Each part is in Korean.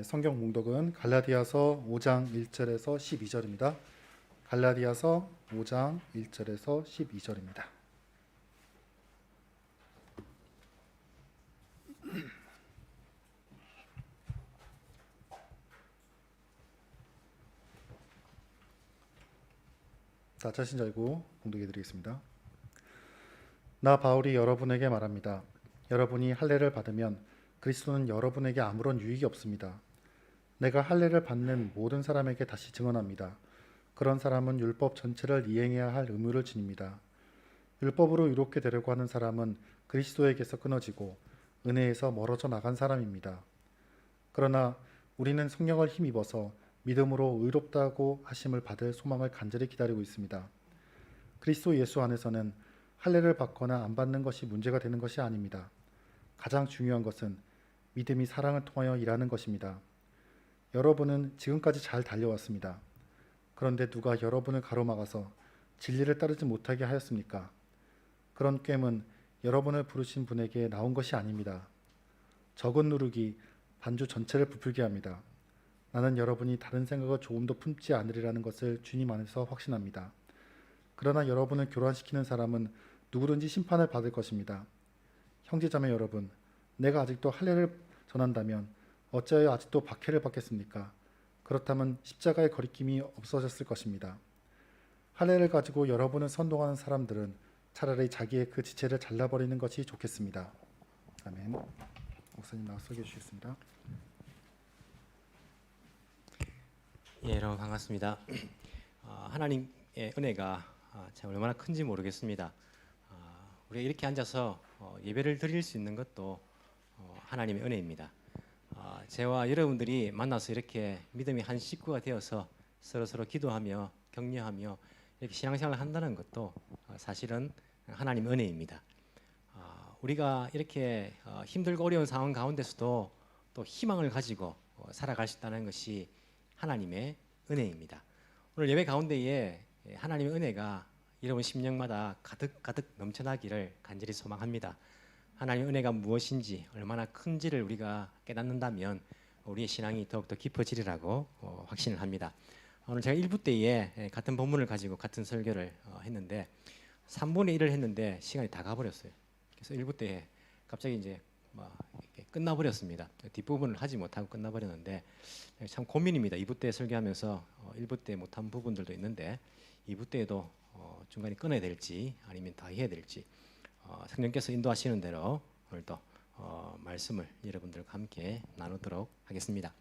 성경 봉독은 갈라디아서 5장 1절에서 12절입니다. 갈라디아서 5장 1절에서 12절입니다. 다 자신 알고 봉독해 드리겠습니다. 나 바울이 여러분에게 말합니다. 여러분이 할례를 받으면 그리스도는 여러분에게 아무런 유익이 없습니다. 내가 할례를 받는 모든 사람에게 다시 증언합니다. 그런 사람은 율법 전체를 이행해야 할 의무를 지닙니다. 율법으로 이롭게 되려고 하는 사람은 그리스도에게서 끊어지고 은혜에서 멀어져 나간 사람입니다. 그러나 우리는 성령을 힘입어서 믿음으로 의롭다고 하심을 받을 소망을 간절히 기다리고 있습니다. 그리스도 예수 안에서는 할례를 받거나 안 받는 것이 문제가 되는 것이 아닙니다. 가장 중요한 것은 믿음이 사랑을 통하여 일하는 것입니다. 여러분은 지금까지 잘 달려왔습니다. 그런데 누가 여러분을 가로막아서 진리를 따르지 못하게 하였습니까? 그런 꽹은 여러분을 부르신 분에게 나온 것이 아닙니다. 적은 누룩이 반주 전체를 부풀게 합니다. 나는 여러분이 다른 생각을 조금도 품지 않으리라는 것을 주님 안에서 확신합니다. 그러나 여러분을 교란시키는 사람은 누구든지 심판을 받을 것입니다. 형제자매 여러분, 내가 아직도 할례를 전한다면 어찌하여 아직도 박해를 받겠습니까? 그렇다면 십자가의 거리낌이 없어졌을 것입니다. 할례를 가지고 여러분을 선동하는 사람들은 차라리 자기의 그 지체를 잘라버리는 것이 좋겠습니다. 아멘. 목사님 나와 설교해 주시겠습니다. 예, 여러분 반갑습니다. 하나님의 은혜가 참 얼마나 큰지 모르겠습니다. 우리가 이렇게 앉아서 예배를 드릴 수 있는 것도 하나님의 은혜입니다. 저와 여러분들이 만나서 이렇게 믿음의 한 식구가 되어서 서로 기도하며 격려하며 이렇게 신앙생활을 한다는 것도 사실은 하나님의 은혜입니다. 우리가 이렇게 힘들고 어려운 상황 가운데서도 또 희망을 가지고 살아갈 수 있다는 것이 하나님의 은혜입니다. 오늘 예배 가운데에 하나님의 은혜가 여러분 심령마다 가득 넘쳐나기를 간절히 소망합니다. 하나님의 은혜가 무엇인지 얼마나 큰지를 우리가 깨닫는다면 우리의 신앙이 더욱더 깊어지리라고 확신을 합니다. 오늘 제가 1부 때에 같은 본문을 가지고 같은 설교를 했는데 3분의 1을 했는데 시간이 다 가버렸어요. 그래서 1부 때에 갑자기 이제 끝나버렸습니다. 뒷부분을 하지 못하고 끝나버렸는데 참 고민입니다. 2부 때 설교하면서 1부 때 못한 부분들도 있는데 2부 때에도 중간에 끊어야 될지 아니면 다 해야 될지 성령께서 인도하시는 대로 오늘도 말씀을 여러분들과 함께 나누도록 하겠습니다.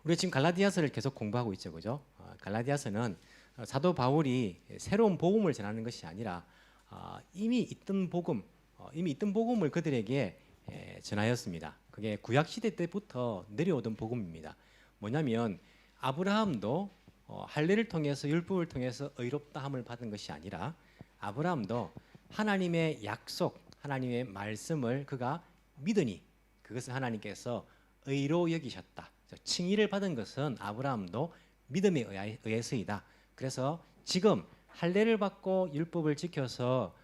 우리가 지금 갈라디아서를 계속 공부하고 있죠, 그죠? 갈라디아서는 사도 바울이 새로운 복음을 전하는 것이 아니라 이미 있던 복음을 그들에게 전하였습니다. 그게 구약 시대 때부터 내려오던 복음입니다. 뭐냐면 아브라함도 할례를 통해서 율법을 통해서 의롭다함을 받은 것이 아니라 아브라함도 하나님의 약속, 하나님의 말씀을 그가 믿으니 그것을 하나님께서 의로 여기셨다. 칭의를 받은 것은 아브라함도 믿음에 의해서이다. 그래서 지금 할례를 받고 율법을 지켜서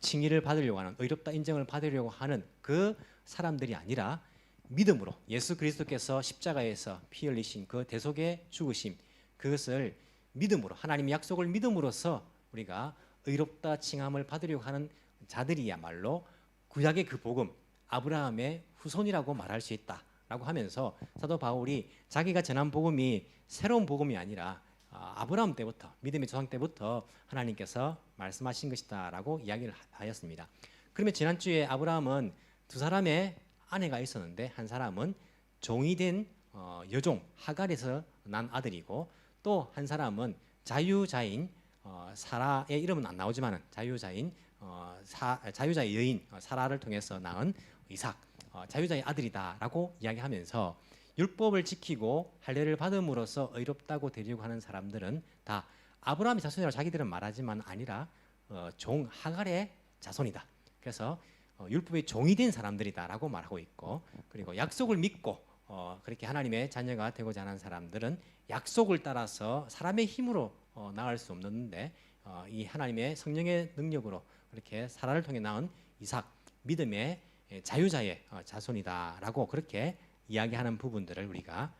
칭의를 받으려고 하는, 의롭다 인정을 받으려고 하는 그 사람들이 아니라 믿음으로 예수 그리스도께서 십자가에서 피 흘리신 그 대속의 죽으심, 그것을 믿음으로 하나님의 약속을 믿음으로써 우리가 의롭다 칭함을 받으려고 하는 자들이야말로 구약의 그 복음, 아브라함의 후손이라고 말할 수 있다라고 하면서 사도 바울이 자기가 전한 복음이 새로운 복음이 아니라 아브라함 때부터, 믿음의 조상 때부터 하나님께서 말씀하신 것이다라고 이야기를 하였습니다. 그러면 지난주에 아브라함은 두 사람의 아내가 있었는데 한 사람은 종이 된 여종 하갈에서 난 아들이고 또 한 사람은 자유자인 사라의 이름은 안 나오지만 자유자의 여인 사라를 통해서 낳은 이삭, 자유자의 아들이다라고 이야기하면서 율법을 지키고 할례를 받음으로써 의롭다고 되려고 하는 사람들은 다 아브라함의 자손이라고 자기들은 말하지만 아니라 종 하갈의 자손이다. 그래서 율법의 종이 된 사람들이다라고 말하고 있고, 그리고 약속을 믿고 그렇게 하나님의 자녀가 되고자 하는 사람들은 약속을 따라서 사람의 힘으로 나을 수 없는데 이 하나님의 성령의 능력으로 그렇게 사라를 통해 낳은 이삭, 믿음의 자유자의 자손이다라고 그렇게 이야기하는 부분들을 우리가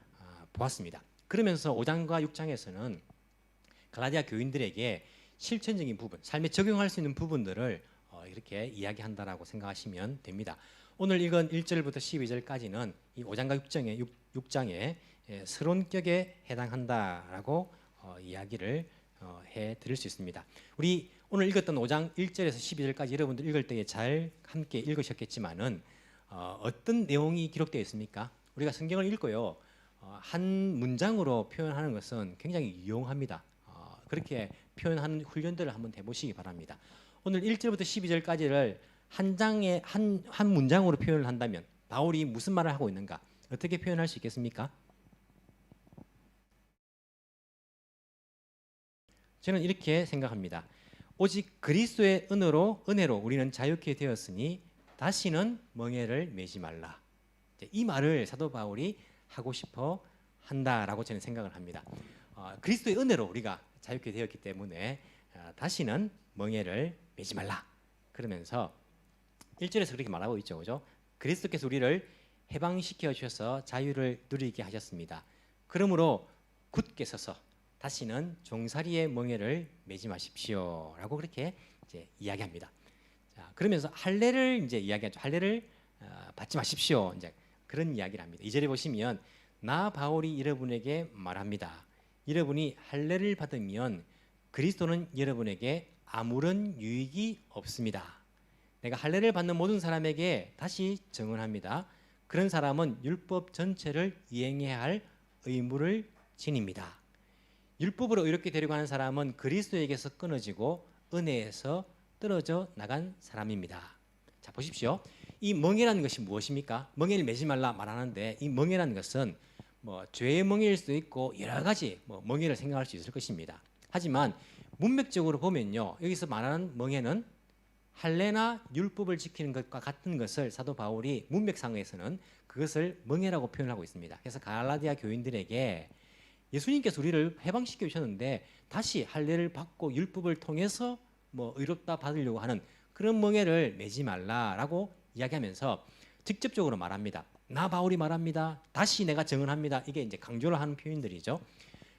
보았습니다. 그러면서 5장과 6장에서는 갈라디아 교인들에게 실천적인 부분, 삶에 적용할 수 있는 부분들을 이렇게 이야기한다라고 생각하시면 됩니다. 오늘 읽은 1절부터 12절까지는 이 5장과 6장의 서론격에 해당한다라고 이야기를 해 드릴 수 있습니다. 우리 오늘 읽었던 5장 1절에서 12절까지 여러분들 읽을 때에 잘 함께 읽으셨겠지만은 어떤 내용이 기록되어 있습니까? 우리가 성경을 읽고요. 한 문장으로 표현하는 것은 굉장히 유용합니다. 그렇게 표현하는 훈련들을 한번 해보시기 바랍니다. 오늘 1절부터 12절까지를 한 장에 한 문장으로 표현을 한다면 바울이 무슨 말을 하고 있는가? 어떻게 표현할 수 있겠습니까? 저는 이렇게 생각합니다. 오직 그리스도의 은혜로 우리는 자유케 되었으니 다시는 멍에를 매지 말라. 이 말을 사도 바울이 하고 싶어 한다라고 저는 생각을 합니다. 그리스도의 은혜로 우리가 자유케 되었기 때문에 다시는 멍에를 매지 말라. 그러면서 1절에서 그렇게 말하고 있죠. 그죠? 그리스도께서 우리를 해방시켜 주셔서 자유를 누리게 하셨습니다. 그러므로 굳게 서서 다시는 종살이의 멍에를 매지 마십시오라고 그렇게 이제 이야기합니다. 자, 그러면서 할례를 이제 이야기하죠. 할례를 받지 마십시오. 이제 그런 이야기를 합니다. 2절에 보시면 나 바울이 여러분에게 말합니다. 여러분이 할례를 받으면 그리스도는 여러분에게 아무런 유익이 없습니다. 내가 할례를 받는 모든 사람에게 다시 증언합니다. 그런 사람은 율법 전체를 이행해야 할 의무를 지닙니다. 율법으로 의롭게 데려가는 사람은 그리스도에게서 끊어지고 은혜에서 떨어져 나간 사람입니다. 자, 보십시오. 이 멍에라는 것이 무엇입니까? 멍에를 매지 말라 말하는데 이 멍에라는 것은 죄의 멍에일 수도 있고 여러 가지 멍에를 생각할 수 있을 것입니다. 하지만 문맥적으로 보면요, 여기서 말하는 멍에는 할례나 율법을 지키는 것과 같은 것을 사도 바울이 문맥상에서는 그것을 멍에라고 표현하고 있습니다. 그래서 갈라디아 교인들에게 예수님께서 우리를 해방시켜 주셨는데 다시 할례를 받고 율법을 통해서 의롭다 받으려고 하는 그런 멍에를 매지 말라라고 이야기하면서 직접적으로 말합니다. 나 바울이 말합니다. 다시 내가 증언합니다. 이게 이제 강조를 하는 표현들이죠.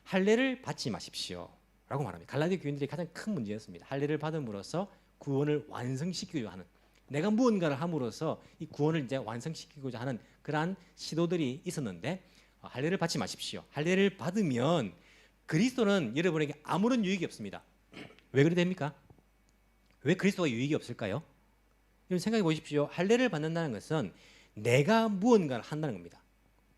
할례를 받지 마십시오라고 말합니다. 갈라디아 교인들이 가장 큰 문제였습니다. 할례를 받음으로써 구원을 완성시키고자 하는, 내가 무언가를 함으로써 이 구원을 이제 완성시키고자 하는 그러한 시도들이 있었는데 할례를 받지 마십시오. 할례를 받으면 그리스도는 여러분에게 아무런 유익이 없습니다. 왜 그래 됩니까? 왜 그리스도가 유익이 없을까요? 여러분 생각해 보십시오. 할례를 받는다는 것은 내가 무언가를 한다는 겁니다.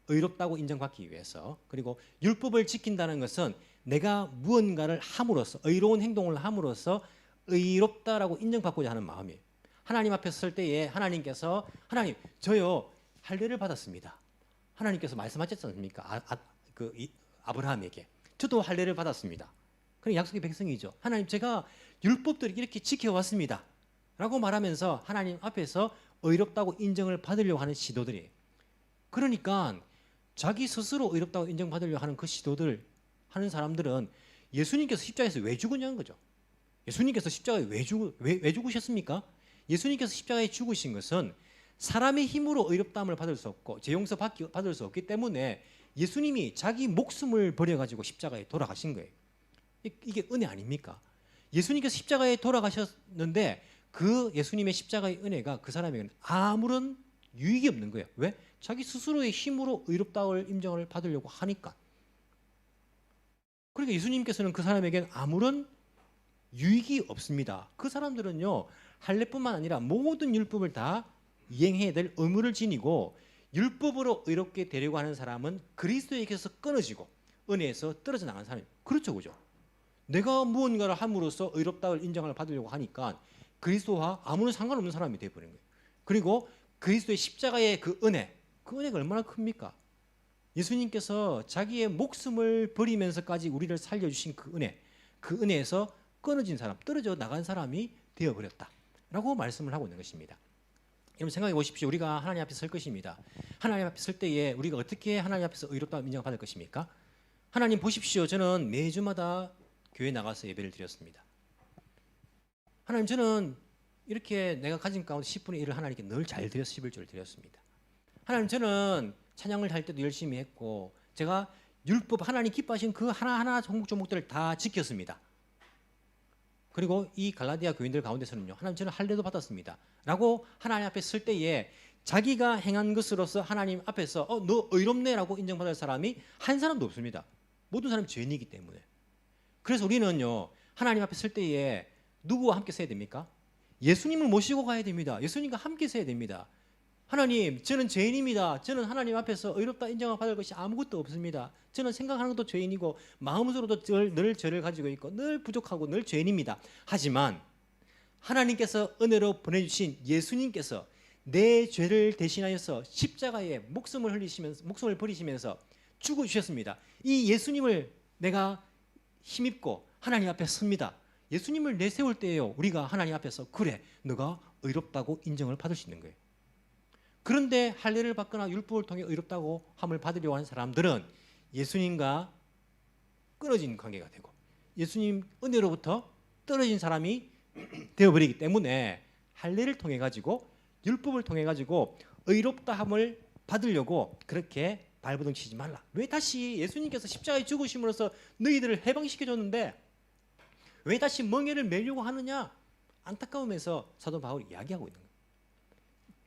의롭다고 인정받기 위해서. 그리고 율법을 지킨다는 것은 내가 무언가를 함으로써, 의로운 행동을 함으로써 의롭다라고 인정받고자 하는 마음이에요. 하나님 앞에 설 때에 하나님께서 하나님 저요 할례를 받았습니다. 하나님께서 말씀하셨지 않습니까? 아브라함에게 저도 할례를 받았습니다. 그럼 약속의 백성이죠. 하나님 제가 율법들을 이렇게 지켜왔습니다. 라고 말하면서 하나님 앞에서 의롭다고 인정을 받으려고 하는 시도들이에요. 그러니까 자기 스스로 의롭다고 인정받으려고 하는 그 시도들 하는 사람들은 예수님께서 십자가에서 왜 죽으냐는 거죠. 예수님께서 십자가에 왜 죽으셨습니까? 예수님께서 십자가에 죽으신 것은 사람의 힘으로 의롭다함을 받을 수 없고 죄 용서 받을 수 없기 때문에 예수님이 자기 목숨을 버려가지고 십자가에 돌아가신 거예요. 이게 은혜 아닙니까? 예수님께서 십자가에 돌아가셨는데 그 예수님의 십자가의 은혜가 그 사람에게는 아무런 유익이 없는 거예요. 왜? 자기 스스로의 힘으로 의롭다를 인정을 받으려고 하니까. 그러니까 예수님께서는 그 사람에게는 아무런 유익이 없습니다. 그 사람들은요 할례뿐만 아니라 모든 율법을 다 이행해야 될 의무를 지니고 율법으로 의롭게 되려고 하는 사람은 그리스도에게서 끊어지고 은혜에서 떨어져 나간 사람이에요. 그렇죠, 그죠? 내가 무언가를 함으로써 의롭다를 인정을 받으려고 하니까 그리스도와 아무런 상관없는 사람이 되어버린 거예요. 그리고 그리스도의 십자가의 그 은혜가 얼마나 큽니까? 예수님께서 자기의 목숨을 버리면서까지 우리를 살려주신 그 은혜에서 끊어진 사람, 떨어져 나간 사람이 되어버렸다라고 말씀을 하고 있는 것입니다. 여러분 생각해 보십시오. 우리가 하나님 앞에 설 것입니다. 하나님 앞에 설 때에 우리가 어떻게 하나님 앞에서 의롭다 인정받을 것입니까? 하나님 보십시오. 저는 매주마다 교회 나가서 예배를 드렸습니다. 하나님 저는 이렇게 내가 가진 가운데 10분의 1을 하나님께 늘 잘 드려서 11조를 드렸습니다. 하나님 저는 찬양을 할 때도 열심히 했고 제가 율법 하나님 기뻐하신 그 하나하나 종목들을 다 지켰습니다. 그리고 이 갈라디아 교인들 가운데서는요, 하나님 저는 할례도 받았습니다 라고 하나님 앞에 설 때에 자기가 행한 것으로서 하나님 앞에서 너 의롭네 라고 인정받을 사람이 한 사람도 없습니다. 모든 사람이 죄인이기 때문에. 그래서 우리는요, 하나님 앞에 설 때에 누구와 함께 서야 됩니까? 예수님을 모시고 가야 됩니다. 예수님과 함께 서야 됩니다. 하나님, 저는 죄인입니다. 저는 하나님 앞에서 의롭다 인정받을 것이 아무것도 없습니다. 저는 생각하는 것도 죄인이고 마음으로도 늘 죄를 가지고 있고 늘 부족하고 늘 죄인입니다. 하지만 하나님께서 은혜로 보내주신 예수님께서 내 죄를 대신하여서 십자가에 목숨을 버리시면서 죽어주셨습니다. 이 예수님을 내가 힘입고 하나님 앞에 섭니다. 예수님을 내세울 때에요, 우리가 하나님 앞에서 그래, 너가 의롭다고 인정을 받을 수 있는 거예요. 그런데 할례를 받거나 율법을 통해 의롭다고 함을 받으려고 하는 사람들은 예수님과 끊어진 관계가 되고 예수님 은혜로부터 떨어진 사람이 되어버리기 때문에 할례를 통해 가지고 율법을 통해 가지고 의롭다함을 받으려고 그렇게 발버둥 치지 말라. 왜 다시 예수님께서 십자가에 죽으심으로써 너희들을 해방시켜줬는데 왜 다시 멍에를 매려고 하느냐? 안타까우면서 사도 바울이 이야기하고 있는 거예요.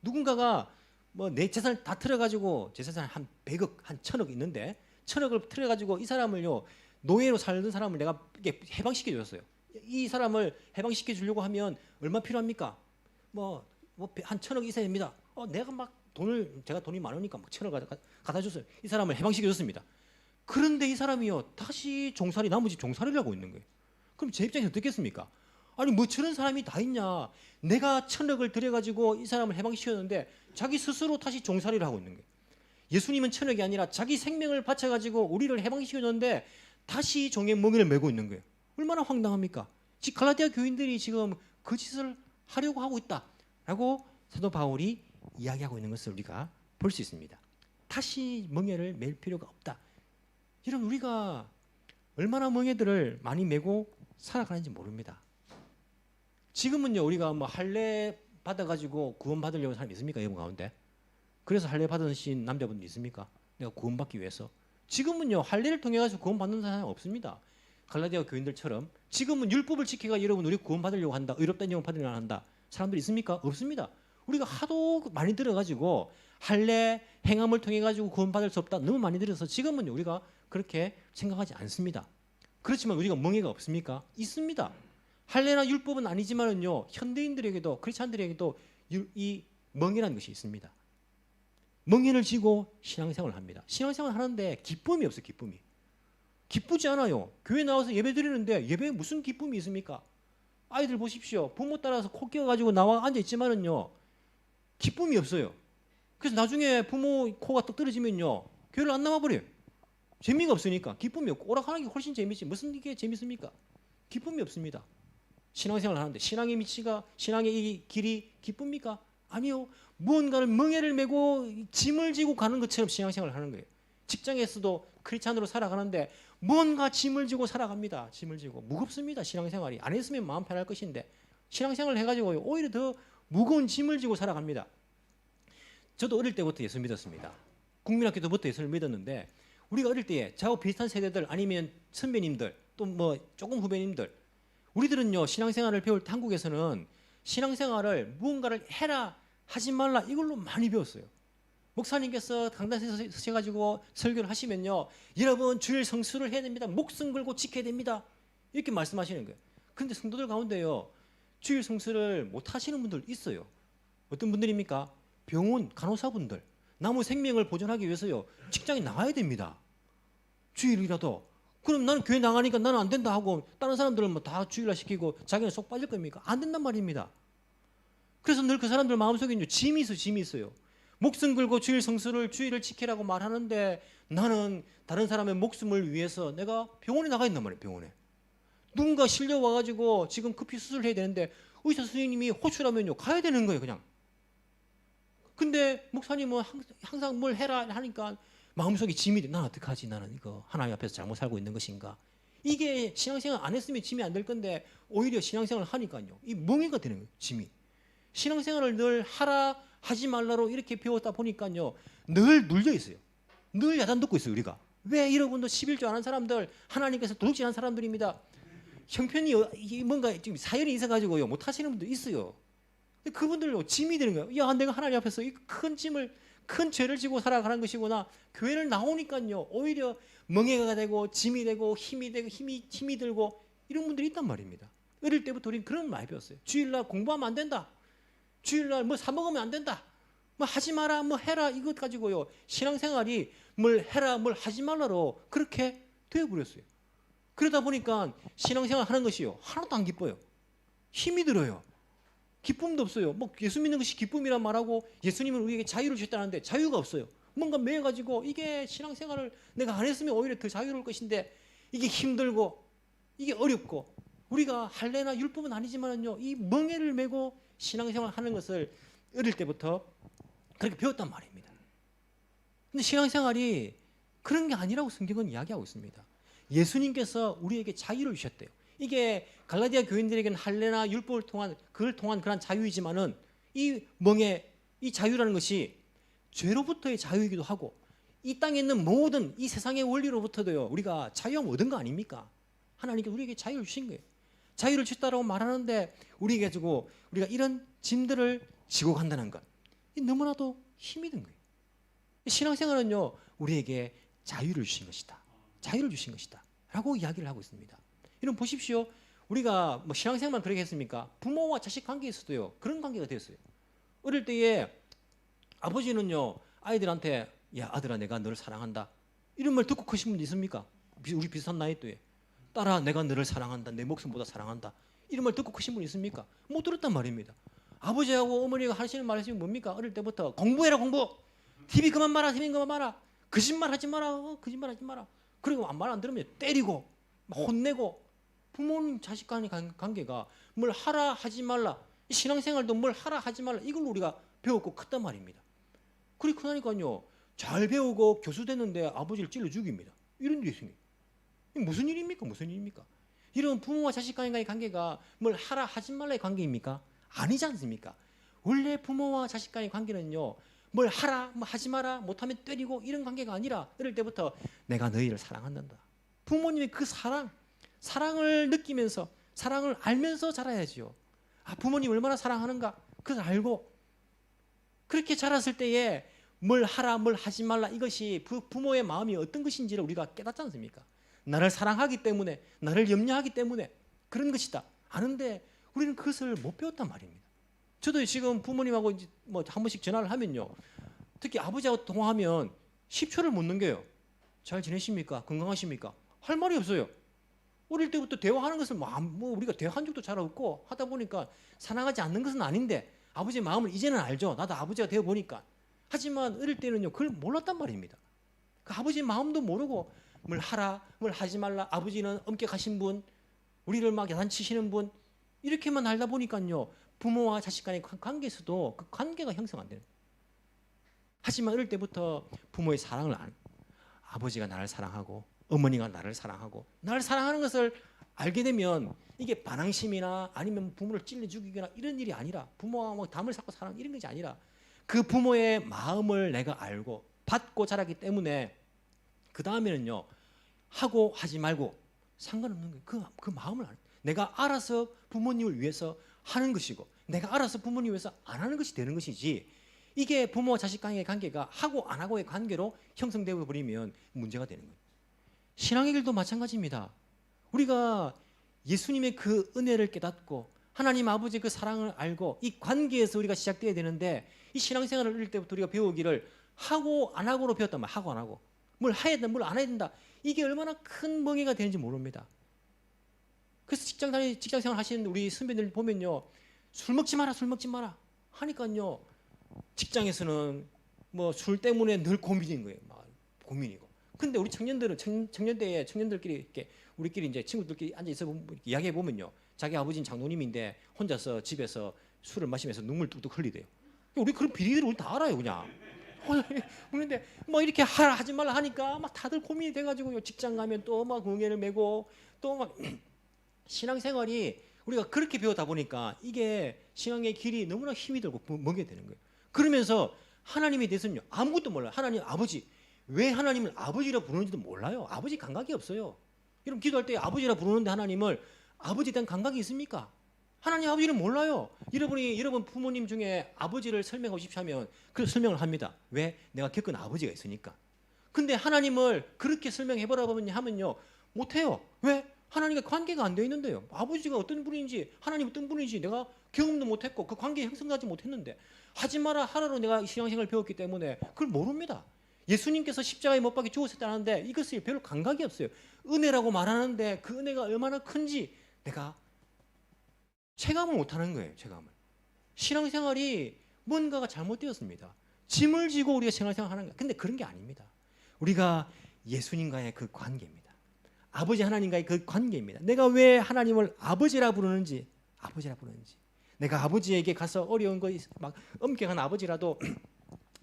누군가가 뭐 내 재산을 다 틀어가지고 제 재산 한 100억, 한 1000억 있는데 1000억을 틀어가지고 이 사람을요, 노예로 살던 사람을 내가 해방시켜줬어요. 이 사람을 해방시켜 주려고 하면 얼마 필요합니까? 뭐 한 1000억 있어야 됩니다. 내가 막 제가 돈이 많으니까 막 1000억 갖다 줬어요. 이 사람을 해방시켜 줬습니다. 그런데 이 사람이요, 다시 나머지 종살이를 하고 있는 거예요. 그럼 제 입장에서 어떻겠습니까? 아니 뭐 저런 사람이 다 있냐? 내가 1000억을 들여가지고 이 사람을 해방시켰는데 자기 스스로 다시 종살이를 하고 있는 거예요. 예수님은 1000억이 아니라 자기 생명을 바쳐가지고 우리를 해방시켜줬는데 다시 종의 멍에를 메고 있는 거예요. 얼마나 황당합니까? 지금 갈라디아 교인들이 지금 그 짓을 하려고 하고 있다라고 사도 바울이 이야기하고 있는 것을 우리가 볼 수 있습니다. 다시 멍에를 맬 필요가 없다. 여러분, 우리가 얼마나 멍에들을 많이 메고 살아가는지 모릅니다. 지금은요, 우리가 뭐 할례 받아가지고 구원 받으려는 사람이 있습니까? 여러분 가운데? 그래서 할례 받으신 남자분들 있습니까? 내가 구원받기 위해서. 지금은요, 할례를 통해 가지고 구원 받는 사람이 없습니다. 갈라디아 교인들처럼 지금은 율법을 지켜가 여러분 우리 구원 받으려고 한다, 의롭다 인정을 받으려고 한다. 사람들 있습니까? 없습니다. 우리가 하도 많이 들어가지고 할례 행함을 통해 가지고 구원 받을 수 없다, 너무 많이 들어서 지금은 우리가 그렇게 생각하지 않습니다. 그렇지만 우리가 멍에가 없습니까? 있습니다. 할례나 율법은 아니지만은요, 현대인들에게도 크리스찬들에게도 이 멍에라는 것이 있습니다. 멍에를 지고 신앙생활을 합니다. 신앙생활을 하는데 기쁨이 없어요. 기쁘지 않아요. 교회 나와서 예배 드리는데 예배에 무슨 기쁨이 있습니까? 아이들 보십시오. 부모 따라서 코 끼어가지고 나와 앉아있지만은요, 기쁨이 없어요. 그래서 나중에 부모 코가 떡 떨어지면요, 교회를 안 나와버려요. 재미가 없으니까. 기쁨이 없고 오락하는 게 훨씬 재밌지. 무슨 게 재밌습니까? 기쁨이 없습니다. 신앙생활을 하는데 신앙의 미치가, 신앙의 이 길이 기쁩니까? 아니요. 무언가를 멍에를 메고 짐을 지고 가는 것처럼 신앙생활을 하는 거예요. 직장에서도 크리스찬으로 살아가는데 뭔가 짐을 지고 살아갑니다. 짐을 지고 무겁습니다. 신앙생활이 안 했으면 마음 편할 것인데 신앙생활을 해가지고 오히려 더 무거운 짐을 지고 살아갑니다. 저도 어릴 때부터 예수 믿었습니다. 국민학교 때부터 예수를 믿었는데 우리가 어릴 때에 저하고 비슷한 세대들 아니면 선배님들 또 뭐 조금 후배님들, 우리들은요, 신앙생활을 배울 때 한국에서는 신앙생활을 무언가를 해라 하지 말라 이걸로 많이 배웠어요. 목사님께서 강단에 서셔가지고 설교를 하시면요, 여러분 주일 성수를 해야 됩니다. 목숨 걸고 지켜야 됩니다. 이렇게 말씀하시는 거예요. 그런데 성도들 가운데요, 주일 성수를 못 하시는 분들 있어요. 어떤 분들입니까? 병원 간호사분들, 남의 생명을 보존하기 위해서요, 직장에 나가야 됩니다. 주일이라도. 그럼 나는 교회 나가니까 나는 안 된다 하고 다른 사람들은 뭐 다 주일날 시키고 자기는 쏙 빠질 겁니까? 안 된단 말입니다. 그래서 늘 그 사람들 마음속에 짐이 있어요. 목숨 걸고 주일을 지키라고 말하는데 나는 다른 사람의 목숨을 위해서 내가 병원에 나가 있단 말이에요. 병원에 누군가 실려 와가지고 지금 급히 수술해야 되는데 의사 선생님이 호출하면요, 가야 되는 거예요, 그냥. 근데 목사님은 항상 뭘 해라 하니까 마음속에 짐이 돼. 난 어떡하지? 나는 이거 하나님 앞에서 잘못 살고 있는 것인가? 이게 신앙생활 안 했으면 짐이 안 될 건데 오히려 신앙생활을 하니까요, 이 멍해가 되는 거예요, 짐이. 신앙생활을 늘 하라 하지 말라로 이렇게 배웠다 보니까요 늘 눌려 있어요. 늘 야단 듣고 있어요 우리가. 왜 여러분도 11조 안 한 사람들, 하나님께서 도둑질한 사람들입니다. 형편이 뭔가 지금 사연이 있어가지고요 못 하시는 분도 있어요. 근데 그분들로 짐이 되는 거예요. 야, 내가 하나님 앞에서 이 큰 짐을, 큰 죄를 지고 살아가는 것이구나. 교회를 나오니까요 오히려 멍해가 되고 짐이 되고 힘이 되고 힘이 들고 이런 분들이 있단 말입니다. 어릴 때부터 우리는 그런 말 많이 배웠어요. 주일날 공부하면 안 된다. 주일날 뭐 사 먹으면 안 된다. 뭐 하지 마라, 뭐 해라, 이것 가지고요 신앙생활이 뭘 해라, 뭘 하지 말라로 그렇게 되어버렸어요. 그러다 보니까 신앙생활 하는 것이요 하나도 안 기뻐요. 힘이 들어요. 기쁨도 없어요. 뭐 예수 믿는 것이 기쁨이란 말하고 예수님은 우리에게 자유를 주셨다는데 자유가 없어요. 뭔가 매여가지고 이게 신앙생활을 내가 안 했으면 오히려 더 자유로울 것인데 이게 힘들고 이게 어렵고 우리가 할례나 율법은 아니지만요 이 멍에를 메고 신앙생활 하는 것을 어릴 때부터 그렇게 배웠단 말입니다. 근데 신앙생활이 그런 게 아니라고 성경은 이야기하고 있습니다. 예수님께서 우리에게 자유를 주셨대요. 이게 갈라디아 교인들에게는 할례나 율법을 통한 그걸 통한 그런 자유이지만은 이 멍에 이 자유라는 것이 죄로부터의 자유이기도 하고 이 땅에 있는 모든 이 세상의 원리로부터도요 우리가 자유함을 얻은 거 아닙니까? 하나님께서 우리에게 자유를 주신 거예요. 자유를 주셨다라고 말하는데 우리에게 주고 우리가 이런 짐들을 지고 간다는 것, 이 너무나도 힘이 든 거예요. 신앙생활은요 우리에게 자유를 주신 것이다. 자유를 주신 것이다. 라고 이야기를 하고 있습니다. 여러분 보십시오. 우리가 뭐 신앙생활만 그렇게 했습니까? 부모와 자식 관계에서도요 그런 관계가 되었어요. 어릴 때에 아버지는요 아이들한테 야 아들아 내가 너를 사랑한다 이런 말 듣고 크신 분 있습니까? 우리 비슷한 나이 또에 딸아 내가 너를 사랑한다 내 목숨보다 사랑한다 이런 말 듣고 크신 분 있습니까? 못 들었단 말입니다. 아버지하고 어머니가 하시는 말이 뭡니까? 어릴 때부터 공부해라 공부, TV 그만 봐라 TV 그만 봐라, 거짓말하지 마라 거짓말하지 마라. 그리고 말 안 들으면 때리고 혼내고. 부모님 자식 간의 관계가 뭘 하라 하지 말라, 신앙생활도 뭘 하라 하지 말라 이걸 우리가 배웠고 컸단 말입니다. 그리 크다니까요 잘 배우고 교수 됐는데 아버지를 찔러 죽입니다. 이런 일이 생겨요. 무슨 일입니까? 무슨 일입니까? 이런 부모와 자식 간의 관계가 뭘 하라 하지 말라의 관계입니까? 아니지 않습니까? 원래 부모와 자식 간의 관계는요 뭘 하라 뭐 하지 마라 못하면 때리고 이런 관계가 아니라 어릴 때부터 내가 너희를 사랑한다. 부모님의 그 사랑을 느끼면서 사랑을 알면서 자라야지요. 아, 부모님 얼마나 사랑하는가 그걸 알고 그렇게 자랐을 때에 뭘 하라 뭘 하지 말라 이것이 부모의 마음이 어떤 것인지를 우리가 깨닫지 않습니까? 나를 사랑하기 때문에 나를 염려하기 때문에 그런 것이다 아는데 우리는 그것을 못 배웠단 말입니다. 저도 지금 부모님하고 이제 뭐 한 번씩 전화를 하면요 특히 아버지하고 통화하면 10초를 못 넘겨요. 잘 지내십니까? 건강하십니까? 할 말이 없어요. 어릴 때부터 대화하는 것을 뭐 우리가 대화한 적도 잘 없고 하다 보니까 사랑하지 않는 것은 아닌데 아버지의 마음을 이제는 알죠. 나도 아버지가 되어 보니까. 하지만 어릴 때는요 그걸 몰랐단 말입니다. 그 아버지의 마음도 모르고 뭘 하라 뭘 하지 말라 아버지는 엄격하신 분 우리를 막 야단치시는 분 이렇게만 알다 보니까요 부모와 자식 간의 관계에서도 그 관계가 형성 안 되는 거예요. 하지만 어릴 때부터 부모의 사랑을 아버지가 나를 사랑하고 어머니가 나를 사랑하고 나를 사랑하는 것을 알게 되면 이게 반항심이나 아니면 부모를 찔러 죽이거나 이런 일이 아니라 부모와 뭐 담을 쌓고 사랑 이런 것이 아니라 그 부모의 마음을 내가 알고 받고 자라기 때문에 그 다음에는요 하고 하지 말고 상관없는 거예요. 그 마음을 내가 알아서 부모님을 위해서 하는 것이고 내가 알아서 부모님을 위해서 안 하는 것이 되는 것이지 이게 부모와 자식 간의 관계가 하고 안 하고의 관계로 형성되어 버리면 문제가 되는 거예요. 신앙의 길도 마찬가지입니다. 우리가 예수님의 그 은혜를 깨닫고 하나님 아버지의 그 사랑을 알고 이 관계에서 우리가 시작돼야 되는데 이 신앙생활을 어릴 때부터 우리가 배우기를 하고 안 하고로 배웠단 말이에요. 하고 안 하고 뭘 해야 된다 뭘 안 해야 된다 이게 얼마나 큰 멍해가 되는지 모릅니다. 그래서 직장생활 하시는 우리 선배들 보면요 술 먹지 마라 술 먹지 마라 하니까요 직장에서는 뭐 술 때문에 늘 고민인 거예요. 막 고민이고. 근데 우리 청년들은 청년대에 청년들끼리 이렇게 우리끼리 이제 친구들끼리 앉아 있어 보면 이야기해 보면요 자기 아버지는 장로님인데 혼자서 집에서 술을 마시면서 눈물 뚝뚝 흘리대요. 우리 그런 비리들을 우리 다 알아요 그냥. 그런데 뭐 이렇게 하지 말라 하니까 막 다들 고민이 돼가지고 직장 가면 또 막 공예를 메고 또 막 신앙생활이 우리가 그렇게 배우다 보니까 이게 신앙의 길이 너무나 힘이 들고 먹게 되는 거예요. 그러면서 하나님에 대해서는요 아무것도 몰라요. 하나님 아버지, 왜 하나님을 아버지라 부르는지도 몰라요. 아버지 감각이 없어요. 여러분 기도할 때 아버지라 부르는데 하나님을 아버지에 대한 감각이 있습니까? 하나님 아버지를 몰라요. 여러분 부모님 중에 아버지를 설명하고 싶으 하면 그 설명을 합니다. 왜? 내가 겪은 아버지가 있으니까. 근데 하나님을 그렇게 설명해보라 하면요 못해요. 왜? 하나님과 관계가 안 되어 있는데요. 아버지가 어떤 분인지, 하나님 어떤 분인지 내가 경험도 못했고 그 관계 형성하지 못했는데 하지 마라 하라로 내가 신앙생활을 배웠기 때문에 그걸 모릅니다. 예수님께서 십자가에 못 박혀 죽으셨다는데 이것을 별로 감각이 없어요. 은혜라고 말하는데 그 은혜가 얼마나 큰지 내가 체감을 못하는 거예요. 체감을. 신앙생활이 뭔가가 잘못되었습니다. 짐을 지고 우리가 신앙생활 하는 거예요. 근데 그런 게 아닙니다. 우리가 예수님과의 그 관계입니다. 아버지 하나님과의 그 관계입니다. 내가 왜 하나님을 아버지라 부르는지, 내가 아버지에게 가서 어려운 거 막 엄격한 아버지라도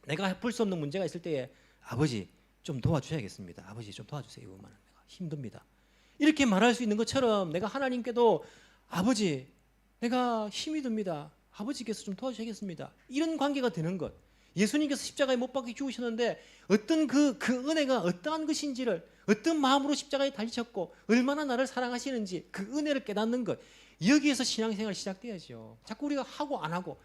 내가 풀 수 없는 문제가 있을 때에 아버지 좀 도와주셔야겠습니다. 아버지 좀 도와주세요. 이것만은 내가 힘듭니다. 이렇게 말할 수 있는 것처럼 내가 하나님께도 아버지 내가 힘이 듭니다. 아버지께서 좀 도와주셔야겠습니다. 이런 관계가 되는 것. 예수님께서 십자가에 못 박혀 죽으셨는데 어떤 그 은혜가 어떠한 것인지를 어떤 마음으로 십자가에 달리셨고 얼마나 나를 사랑하시는지 그 은혜를 깨닫는 것. 여기에서 신앙생활이 시작돼야죠. 자꾸 우리가 하고 안 하고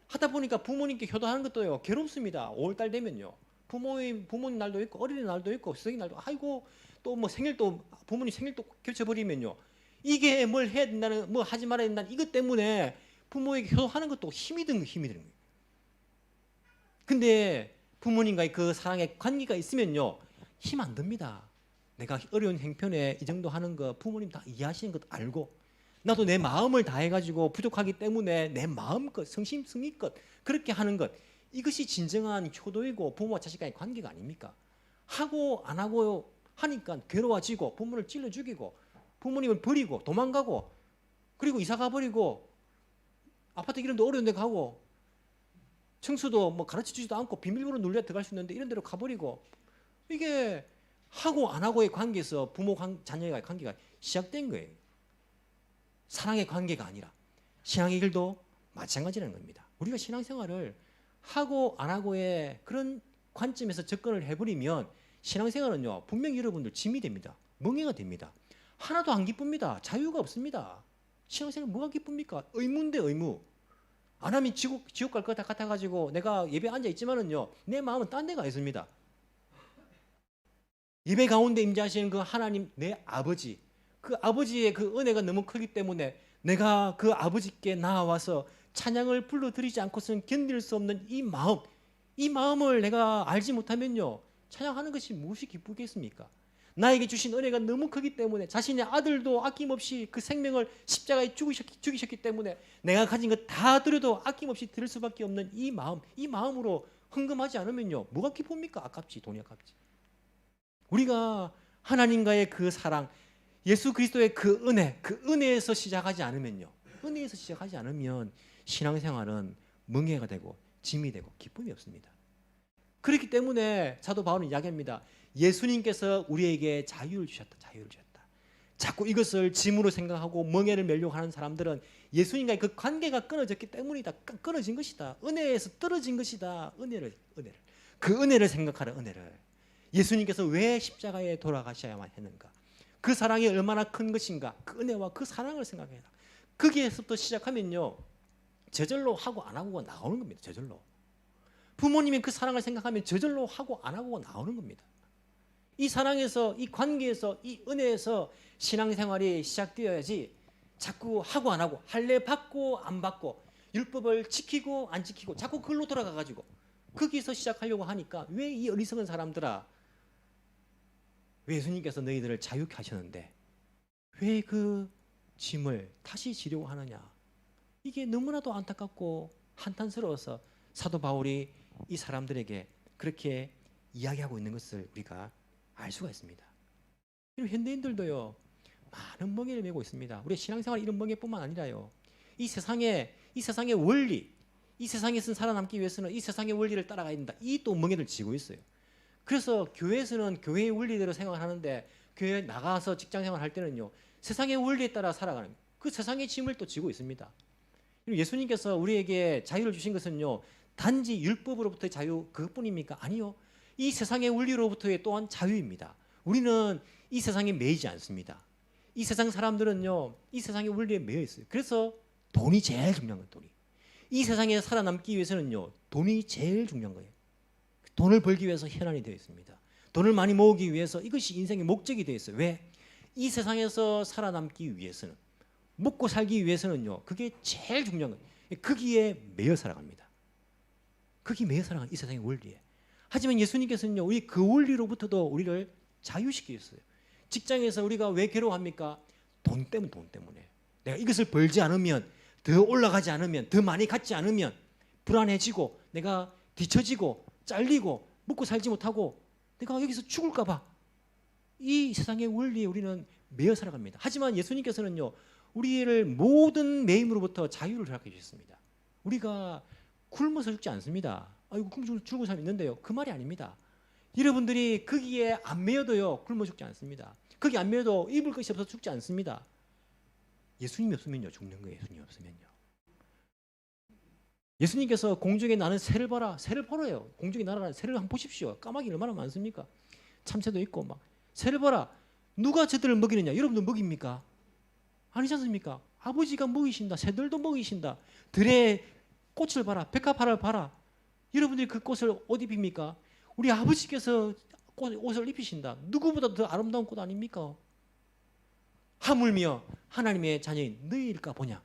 하다 보니까 부모님께 효도하는 것도요 괴롭습니다. 5월달 되면요 부모님 날도 있고 어린이날도 있고 스승의 날도 아이고 또 뭐 생일도 부모님 생일도 겹쳐버리면요 이게 뭘 해야 된다는 뭐 하지 말아야 된다는 이것 때문에 부모에게 효도하는 것도 힘이 드는 거예요. 근데 부모님과의 그 사랑의 관계가 있으면요 힘 안 듭니다. 내가 어려운 형편에 이 정도 하는 거 부모님 다 이해하시는 것도 알고 나도 내 마음을 다해가지고 부족하기 때문에 내 마음껏 성심성의껏 그렇게 하는 것 이것이 진정한 효도이고 부모와 자식 간의 관계가 아닙니까? 하고 안 하고 하니까 괴로워지고 부모를 찔러 죽이고 부모님을 버리고 도망가고 그리고 이사 가버리고 아파트 이런 데 어려운 데 가고 청수도 뭐 가르쳐주지도 않고 비밀번호 눌려 들어갈 수 있는데 이런 데로 가버리고 이게 하고 안 하고의 관계에서 부모 자녀의 관계가 시작된 거예요. 사랑의 관계가 아니라 신앙의 길도 마찬가지라는 겁니다. 우리가 신앙생활을 하고 안 하고의 그런 관점에서 접근을 해버리면 신앙생활은요 분명히 여러분들 짐이 됩니다. 멍해가 됩니다. 하나도 안 기쁩니다. 자유가 없습니다. 신앙생활 뭐가 기쁩니까? 의무인데 의무. 안 하면 지옥 갈 것 같아가지고 내가 예배 앉아 있지만은요 내 마음은 딴 데가 있습니다. 예배 가운데 임재하시는 그 하나님 내 아버지 그 아버지의 그 은혜가 너무 크기 때문에 내가 그 아버지께 나와서 찬양을 불러드리지 않고서는 견딜 수 없는 이 마음을 내가 알지 못하면요 찬양하는 것이 무엇이 기쁘겠습니까? 나에게 주신 은혜가 너무 크기 때문에 자신의 아들도 아낌없이 그 생명을 십자가에 죽이셨기 때문에 내가 가진 것 다 드려도 아낌없이 드릴 수밖에 없는 이 마음으로 헌금하지 않으면요 뭐가 기쁩니까? 아깝지, 돈이 아깝지. 우리가 하나님과의 그 사랑 예수 그리스도의 그 은혜에서 시작하지 않으면요 은혜에서 시작하지 않으면 신앙생활은 멍해가 되고 짐이 되고 기쁨이 없습니다. 그렇기 때문에 사도 바울은 이야기합니다. 예수님께서 우리에게 자유를 주셨다. 자꾸 이것을 짐으로 생각하고 멍해를 메려고 하는 사람들은 예수님과의 그 관계가 끊어졌기 때문이다. 끊어진 것이다. 은혜에서 떨어진 것이다. 은혜를 그 은혜를 생각하라. 은혜를 예수님께서 왜 십자가에 돌아가셔야만 했는가? 그 사랑이 얼마나 큰 것인가? 그 은혜와 그 사랑을 생각해라. 거기에서부터 시작하면요 저절로 하고 안 하고가 나오는 겁니다. 저절로 부모님의 그 사랑을 생각하면 저절로 하고 안 하고가 나오는 겁니다. 이 사랑에서 이 관계에서 이 은혜에서 신앙생활이 시작되어야지 자꾸 하고 안 하고 할례 받고 안 받고 율법을 지키고 안 지키고 자꾸 그걸로 돌아가가지고 거기서 시작하려고 하니까 왜 이 어리석은 사람들아 왜 예수님께서 너희들을 자유케 하셨는데 왜 그 짐을 다시 지려고 하느냐. 이게 너무나도 안타깝고 한탄스러워서 사도 바울이 이 사람들에게 그렇게 이야기하고 있는 것을 우리가 알 수가 있습니다. 현대인들도요 많은 멍에를 메고 있습니다. 우리 신앙생활 이런 멍에뿐만 아니라요 이 세상의 원리 이 세상에서 살아남기 위해서는 이 세상의 원리를 따라가야 된다. 이 또 멍에를 지고 있어요. 그래서 교회에서는 교회의 원리대로 생각을 하는데 교회에 나가서 직장생활 할 때는요 세상의 원리에 따라 살아가는 그 세상의 짐을 또 지고 있습니다. 예수님께서 우리에게 자유를 주신 것은요 단지 율법으로부터의 자유 그것뿐입니까? 아니요. 이 세상의 원리로부터의 또한 자유입니다. 우리는 이 세상에 매이지 않습니다. 이 세상 사람들은요, 이 세상의 원리에 매여 있어요. 그래서 돈이 제일 중요한 거예요. 돈이. 이 세상에 살아남기 위해서는요, 돈이 제일 중요한 거예요. 돈을 벌기 위해서 현안이 되어 있습니다. 돈을 많이 모으기 위해서 이것이 인생의 목적이 되어 있어요. 왜? 이 세상에서 살아남기 위해서는, 먹고 살기 위해서는요, 그게 제일 중요한 거예요. 거기에 매여 살아갑니다. 거기에 매여 살아가는 이 세상의 원리에. 하지만 예수님께서는요, 우리 그 원리로부터도 우리를 자유시키셨어요. 직장에서 우리가 왜 괴로워합니까? 돈 때문에. 내가 이것을 벌지 않으면, 더 올라가지 않으면, 더 많이 갖지 않으면 불안해지고, 내가 뒤처지고 잘리고 먹고 살지 못하고 내가 여기서 죽을까 봐. 이 세상의 원리에 우리는 매여 살아갑니다. 하지만 예수님께서는요, 우리를 모든 매임으로부터 자유를 허락해 주셨습니다. 우리가 굶어서 죽지 않습니다. 아이고 굶어 죽은 사람 있는데요. 그 말이 아닙니다. 여러분들이 거기에 안 매여도요, 굶어 죽지 않습니다. 거기 안 매여도 입을 것이 없어서 죽지 않습니다. 예수님이 없으면요, 죽는 거예요. 예수님이 없으면요. 예수님께서 공중에 나는 새를 봐라. 새를 보러요. 공중에 날아가는 새를 한번 보십시오. 까마귀 얼마나 많습니까? 참새도 있고 막. 새를 봐라. 누가 저들을 먹이느냐? 여러분들 먹입니까? 아니지 않습니까? 아버지가 먹이신다. 새들도 먹이신다. 들의 꽃을 봐라. 백합화를 봐라. 여러분들이 그 꽃을 어디 입힙니까? 우리 아버지께서 옷을 입히신다. 누구보다 더 아름다운 꽃 아닙니까? 하물며 하나님의 자녀인 너희일까 보냐?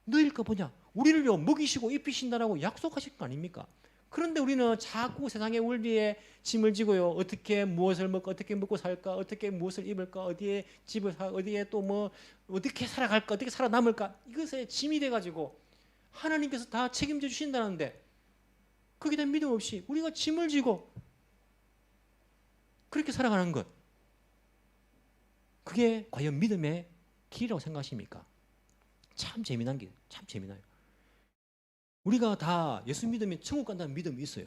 너희일까 보냐? 우리를요 먹이시고 입히신다라고 약속하신 거 아닙니까? 그런데 우리는 자꾸 세상의 원리에 짐을 지고요. 어떻게 무엇을 먹고 어떻게 먹고 살까? 어떻게 무엇을 입을까? 어디에 집을 사? 어디에 또 뭐 어떻게 살아갈까? 어떻게 살아남을까? 이것에 짐이 돼가지고 하나님께서 다 책임져 주신다는데 거기에 대한 믿음 없이 우리가 짐을 지고 그렇게 살아가는 것, 그게 과연 믿음의 길이라고 생각하십니까? 참 재미난 게, 참 재미나요. 우리가 다 예수 믿으면 천국 간다는 믿음이 있어요.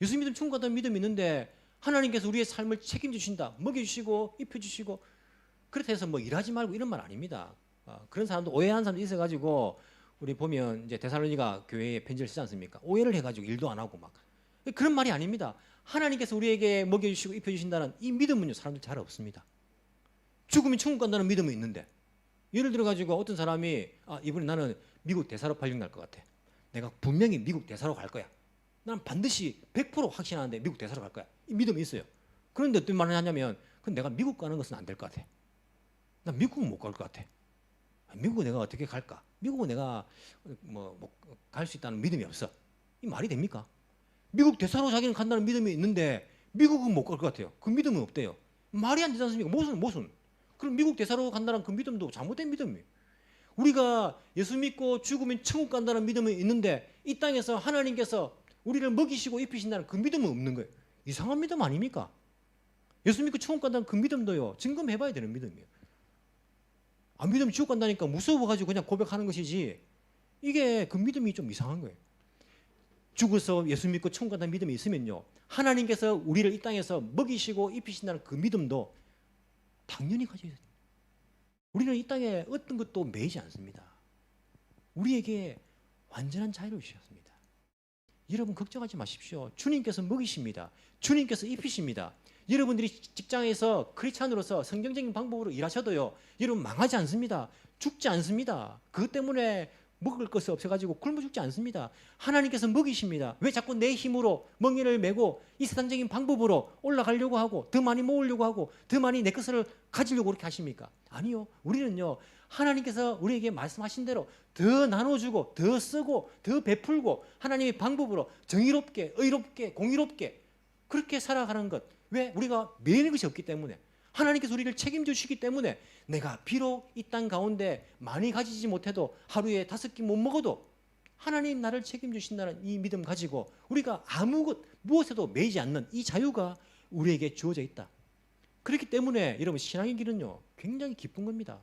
예수 믿으면 천국 간다는 믿음이 있는데 하나님께서 우리의 삶을 책임지신다, 먹여주시고 입혀주시고, 그렇다 해서 뭐 일하지 말고 이런 말 아닙니다. 그런 사람도 오해하는 사람도 있어가지고 우리 보면 이제 데살로니가 교회에 편지를 쓰지 않습니까? 오해를 해가지고 일도 안 하고 막 그런 말이 아닙니다. 하나님께서 우리에게 먹여주시고 입혀주신다는 이 믿음은요 사람들 잘 없습니다. 죽으면 천국 간다는 믿음은 있는데, 예를 들어 가지고 어떤 사람이 이번에 나는 미국 대사로 발령 날 것 같아. 내가 분명히 미국 대사로 갈 거야. 나는 반드시 100% 확신하는데 미국 대사로 갈 거야. 이 믿음이 있어요. 그런데 어떤 말을 하냐면, 그럼 내가 미국 가는 것은 안 될 것 같아. 나 미국은 못 갈 것 같아. 미국은 내가 어떻게 갈까? 미국은 내가 갈 수 있다는 믿음이 없어. 이 말이 됩니까? 미국 대사로 자기는 간다는 믿음이 있는데 미국은 못 갈 것 같아요. 그 믿음은 없대요. 말이 안 되지 않습니까? 무슨? 그럼 미국 대사로 간다는 그 믿음도 잘못된 믿음이에요. 우리가 예수 믿고 죽으면 천국 간다는 믿음이 있는데 이 땅에서 하나님께서 우리를 먹이시고 입히신다는 그 믿음은 없는 거예요. 이상한 믿음 아닙니까? 예수 믿고 천국 간다는 그 믿음도요, 점검해봐야 되는 믿음이에요. 안 믿으면 지옥 간다니까 무서워가지고 그냥 고백하는 것이지, 이게 그 믿음이 좀 이상한 거예요. 죽어서 예수 믿고 천국 간다는 믿음이 있으면요, 하나님께서 우리를 이 땅에서 먹이시고 입히신다는 그 믿음도 당연히 가져야 돼요. 우리는 이 땅에 어떤 것도 매이지 않습니다. 우리에게 완전한 자유를 주셨습니다. 여러분 걱정하지 마십시오. 주님께서 먹이십니다. 주님께서 입히십니다. 여러분들이 직장에서 크리스찬으로서 성경적인 방법으로 일하셔도요, 여러분 망하지 않습니다. 죽지 않습니다. 그것 때문에 먹을 것이 없어가지고 굶어 죽지 않습니다. 하나님께서 먹이십니다. 왜 자꾸 내 힘으로 멍에를 메고 이 세상적인 방법으로 올라가려고 하고 더 많이 모으려고 하고 더 많이 내 것을 가지려고 그렇게 하십니까? 아니요. 우리는요, 하나님께서 우리에게 말씀하신 대로 더 나눠주고 더 쓰고 더 베풀고 하나님의 방법으로 정의롭게 의롭게 공의롭게 그렇게 살아가는 것. 왜? 우리가 매이는 것이 없기 때문에, 하나님께서 우리를 책임져 주시기 때문에, 내가 비록 이 땅 가운데 많이 가지지 못해도 하루에 5끼 못 먹어도 하나님 나를 책임져 주신다는 이 믿음 가지고 우리가 무엇에도 매이지 않는 이 자유가 우리에게 주어져 있다. 그렇기 때문에 여러분, 신앙의 길은요 굉장히 기쁜 겁니다.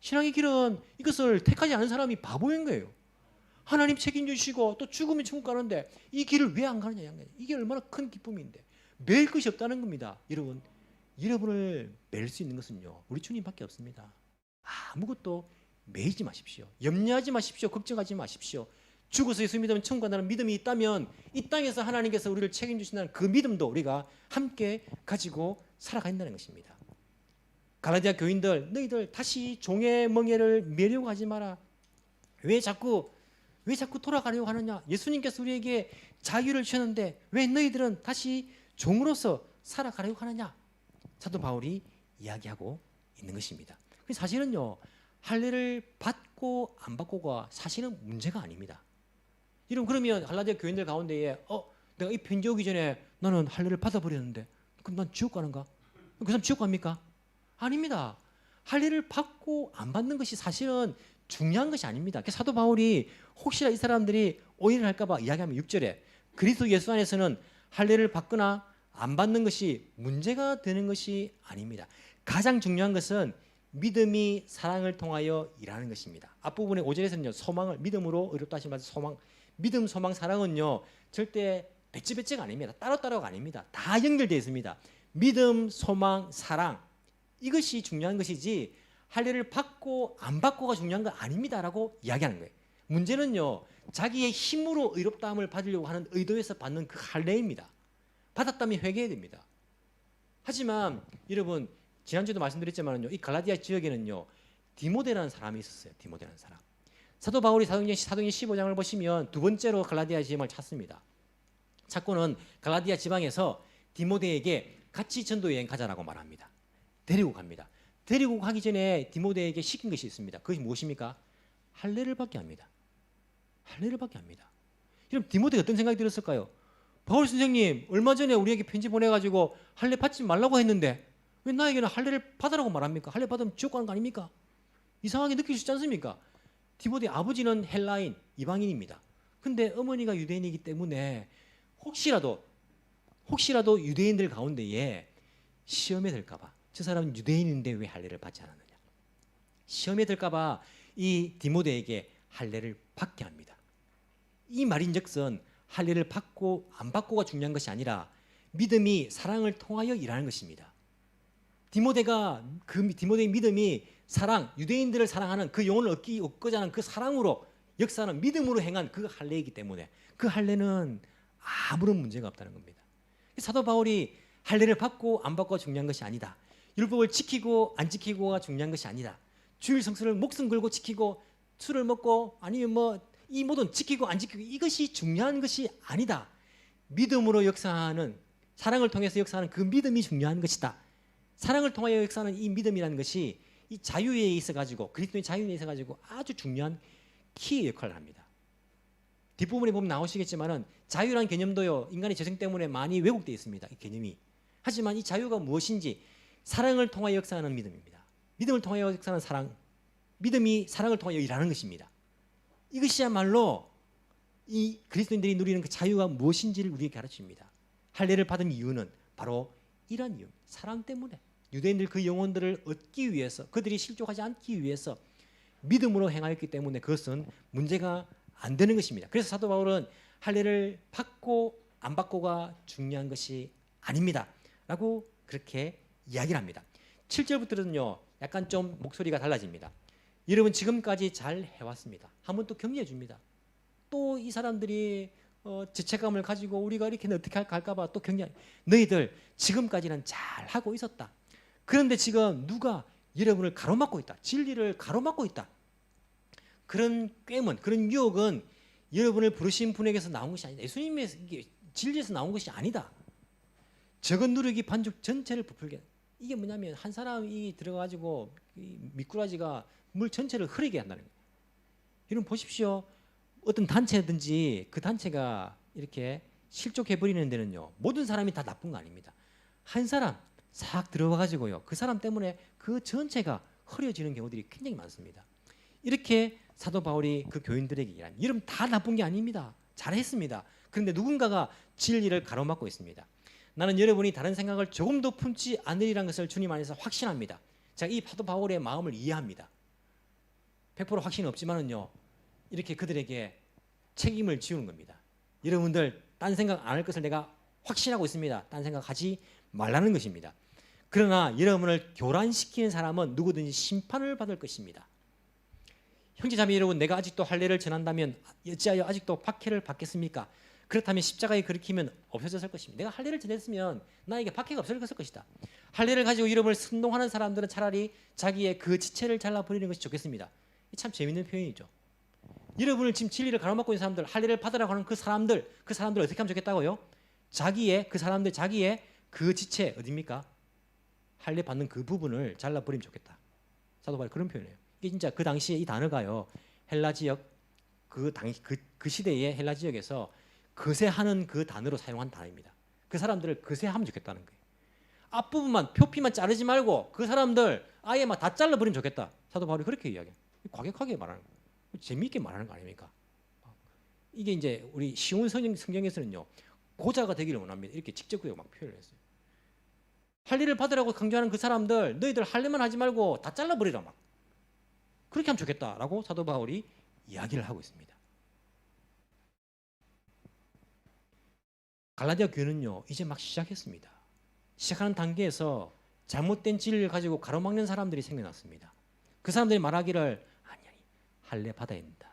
신앙의 길은 이것을 택하지 않은 사람이 바보인 거예요. 하나님 책임져 주시고 또 죽으면 천국 가는데 이 길을 왜 안 가느냐, 이게 얼마나 큰 기쁨인데, 매일 것이 없다는 겁니다. 여러분, 여러분을 맬 수 있는 것은요 우리 주님밖에 없습니다. 아무것도 매이지 마십시오. 염려하지 마십시오. 걱정하지 마십시오. 죽어서 예수 믿으면 천국 간다는 믿음이 있다면 이 땅에서 하나님께서 우리를 책임주신다는 그 믿음도 우리가 함께 가지고 살아간다는 것입니다. 갈라디아 교인들, 너희들 다시 종의 멍에를 매려고 하지 마라. 왜 자꾸 돌아가려고 하느냐? 예수님께서 우리에게 자유를 주셨는데 왜 너희들은 다시 종으로서 살아가려고 하느냐? 사도 바울이 이야기하고 있는 것입니다. 사실은요, 할례를 받고 안 받고가 사실은 문제가 아닙니다. 여러분, 그러면 갈라디아 교인들 가운데에 내가 이 편지 오기 전에 나는 할례를 받아버렸는데 그럼 난 지옥 가는가? 그 사람 지옥 갑니까? 아닙니다. 할례를 받고 안 받는 것이 사실은 중요한 것이 아닙니다. 사도 바울이 혹시나 이 사람들이 오해를 할까 봐 이야기하면 6절에 그리스도 예수 안에서는 할례를 받거나 안 받는 것이 문제가 되는 것이 아닙니다. 가장 중요한 것은 믿음이 사랑을 통하여 일하는 것입니다. 앞부분에 5절에서는요, 소망을 믿음으로 의롭다 하신 말씀 소망, 믿음, 소망, 사랑은요 절대 배치배치가 아닙니다. 따로따로가 아닙니다. 다 연결되어 있습니다. 믿음, 소망, 사랑, 이것이 중요한 것이지 할례를 받고 안 받고가 중요한 거 아닙니다라고 이야기하는 거예요. 문제는요, 자기의 힘으로 의롭다함을 받으려고 하는 의도에서 받는 그 할례입니다. 받았다면 회개해야 됩니다. 하지만 여러분, 지난주에도 말씀드렸지만요, 이 갈라디아 지역에는요 디모데라는 사람이 있었어요. 디모데라는 사람. 사도 바울이 사도행전 15장을 보시면 두 번째로 갈라디아 지역을 찾습니다. 찾고는 갈라디아 지방에서 디모데에게 같이 전도 여행 가자라고 말합니다. 데리고 갑니다. 데리고 가기 전에 디모데에게 시킨 것이 있습니다. 그것이 무엇입니까? 할례를 받게 합니다. 할례를 받게 합니다. 여러분, 디모데가 어떤 생각이 들었을까요? 바울 선생님, 얼마 전에 우리에게 편지 보내가지고 할례 받지 말라고 했는데 왜 나에게는 할례를 받으라고 말합니까? 할례 받으면 지옥 가는 거 아닙니까? 이상하게 느낄 수 있지 않습니까? 디모데 아버지는 헬라인, 이방인입니다. 근데 어머니가 유대인이기 때문에 혹시라도 유대인들 가운데에 시험에 들까봐, 저 사람은 유대인인데 왜 할례를 받지 않았느냐, 시험에 들까봐 이 디모데에게 할례를 받게 합니다. 이 말인즉슨 할례를 받고 안 받고가 중요한 것이 아니라 믿음이 사랑을 통하여 일하는 것입니다. 디모데의 믿음이 사랑, 유대인들을 사랑하는 그 영혼을 얻고자 하는 그 사랑으로 역사하는 믿음으로 행한 그 할례이기 때문에 그 할례는 아무런 문제가 없다는 겁니다. 사도 바울이 할례를 받고 안 받고가 중요한 것이 아니다. 율법을 지키고 안 지키고가 중요한 것이 아니다. 주일 성수를 목숨 걸고 지키고 술을 먹고 아니면 이 모든 지키고 안 지키고 이것이 중요한 것이 아니다. 믿음으로 역사하는, 사랑을 통해서 역사하는 그 믿음이 중요한 것이다. 사랑을 통하여 역사하는 이 믿음이라는 것이 이 자유에 있어 가지고, 그리스도의 자유에 있어 가지고 아주 중요한 키의 역할을 합니다. 뒷부분에 보면 나오시겠지만은 자유란 개념도요, 인간의 재생 때문에 많이 왜곡되어 있습니다. 이 개념이. 하지만 이 자유가 무엇인지 사랑을 통하여 역사하는 믿음입니다. 믿음을 통하여 역사하는 사랑, 믿음이 사랑을 통하여 일하는 것입니다. 이것이야말로 이 그리스도인들이 누리는 그 자유가 무엇인지를 우리에게 가르칩니다. 할례를 받은 이유는 바로 이런 이유, 사랑 때문에. 유대인들 그 영혼들을 얻기 위해서, 그들이 실족하지 않기 위해서 믿음으로 행하였기 때문에 그것은 문제가 안 되는 것입니다. 그래서 사도 바울은 할례를 받고 안 받고가 중요한 것이 아닙니다 라고 그렇게 이야기를 합니다. 7절부터는요 약간 좀 목소리가 달라집니다. 여러분, 지금까지 잘 해왔습니다. 한번 또 격려해 줍니다. 또 이 사람들이 죄책감을 가지고 우리가 이렇게 어떻게 할까 봐 또 격려. 너희들 지금까지는 잘 하고 있었다. 그런데 지금 누가 여러분을 가로막고 있다. 진리를 가로막고 있다. 그런 꾀문, 그런 유혹은 여러분을 부르신 분에게서 나온 것이 아니다. 예수님의 진리에서 나온 것이 아니다. 적은 누룩이 반죽 전체를 부풀게. 이게 뭐냐면 한 사람이 들어가지고 미꾸라지가 물 전체를 흐르게 한다는 거예요. 여러분 보십시오. 어떤 단체든지 그 단체가 이렇게 실족해버리는 데는요, 모든 사람이 다 나쁜 거 아닙니다. 한 사람 싹 들어와가지고요, 그 사람 때문에 그 전체가 흐려지는 경우들이 굉장히 많습니다. 이렇게 사도 바울이 그 교인들에게 얘기합니다. 여러분 다 나쁜 게 아닙니다. 잘했습니다. 그런데 누군가가 진리를 가로막고 있습니다. 나는 여러분이 다른 생각을 조금도 품지 않으리라는 것을 주님 안에서 확신합니다. 제가 이 사도 바울의 마음을 이해합니다. 100% 확신은 없지만은요, 이렇게 그들에게 책임을 지우는 겁니다. 여러분들 딴 생각 안 할 것을 내가 확신하고 있습니다. 딴 생각하지 말라는 것입니다. 그러나 여러분을 교란시키는 사람은 누구든지 심판을 받을 것입니다. 형제자매 여러분, 내가 아직도 할례를 전한다면 어찌하여 아직도 박해를 받겠습니까? 그렇다면 십자가에 그리키면 없어졌을 것입니다. 내가 할례를 전했으면 나에게 박해가 없어졌을 것이다. 할례를 가지고 여러분을 선동하는 사람들은 차라리 자기의 그 지체를 잘라버리는 것이 좋겠습니다. 참 재밌는 표현이죠. 여러분을 지금 진리를 가로막고 있는 사람들, 할례를 받으라고 하는 그 사람들 어떻게 하면 좋겠다고요? 자기의 그 지체 어디입니까? 할례 받는 그 부분을 잘라버리면 좋겠다. 사도 바울이 그런 표현이에요. 이게 진짜 그 당시에 이 단어가요, 헬라 지역 그 시대의 헬라 지역에서 거세하는 그 단어로 사용한 단어입니다. 그 사람들을 거세하면 좋겠다는 거예요. 앞부분만 표피만 자르지 말고 그 사람들 아예 막 다 잘라버리면 좋겠다. 사도 바울이 그렇게 이야기해요. 과격하게 말하는 거예요. 재미있게 말하는 거 아닙니까? 이게 이제 우리 쉬운 성경에서는요, 고자가 되기를 원합니다. 이렇게 직접 막 표현을 했어요. 할례를 받으라고 강조하는 그 사람들, 너희들 할례만 하지 말고 다 잘라버리라 막. 그렇게 하면 좋겠다라고 사도 바울이 이야기를 하고 있습니다. 갈라디아 교회는요, 이제 막 시작했습니다. 시작하는 단계에서 잘못된 진리를 가지고 가로막는 사람들이 생겨났습니다. 그 사람들이 말하기를 아니 할례 받아야 된다.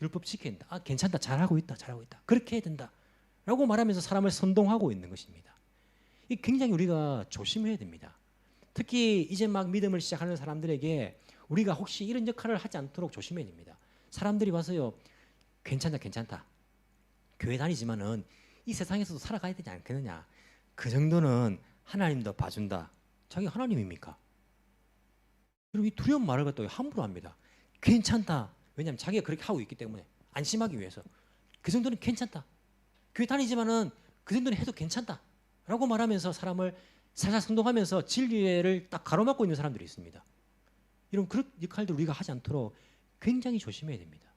율법 지켜야 된다. 아, 괜찮다. 잘하고 있다. 그렇게 해야 된다. 라고 말하면서 사람을 선동하고 있는 것입니다. 이 굉장히 우리가 조심해야 됩니다. 특히 이제 막 믿음을 시작하는 사람들에게 우리가 혹시 이런 역할을 하지 않도록 조심해야 됩니다. 사람들이 와서요, 괜찮다. 교회 다니지만은 이 세상에서도 살아가야 되지 않겠느냐. 그 정도는 하나님도 봐준다. 자기 하나님입니까? 그리고 이 두려운 말을 갖다가 함부로 합니다. 괜찮다. 왜냐하면 자기가 그렇게 하고 있기 때문에 안심하기 위해서. 그 정도는 괜찮다. 교회 다니지만은 그 정도는 해도 괜찮다. 라고 말하면서 사람을 살살 선동하면서 진리를 딱 가로막고 있는 사람들이 있습니다. 이런 그런 역할들 우리가 하지 않도록 굉장히 조심해야 됩니다.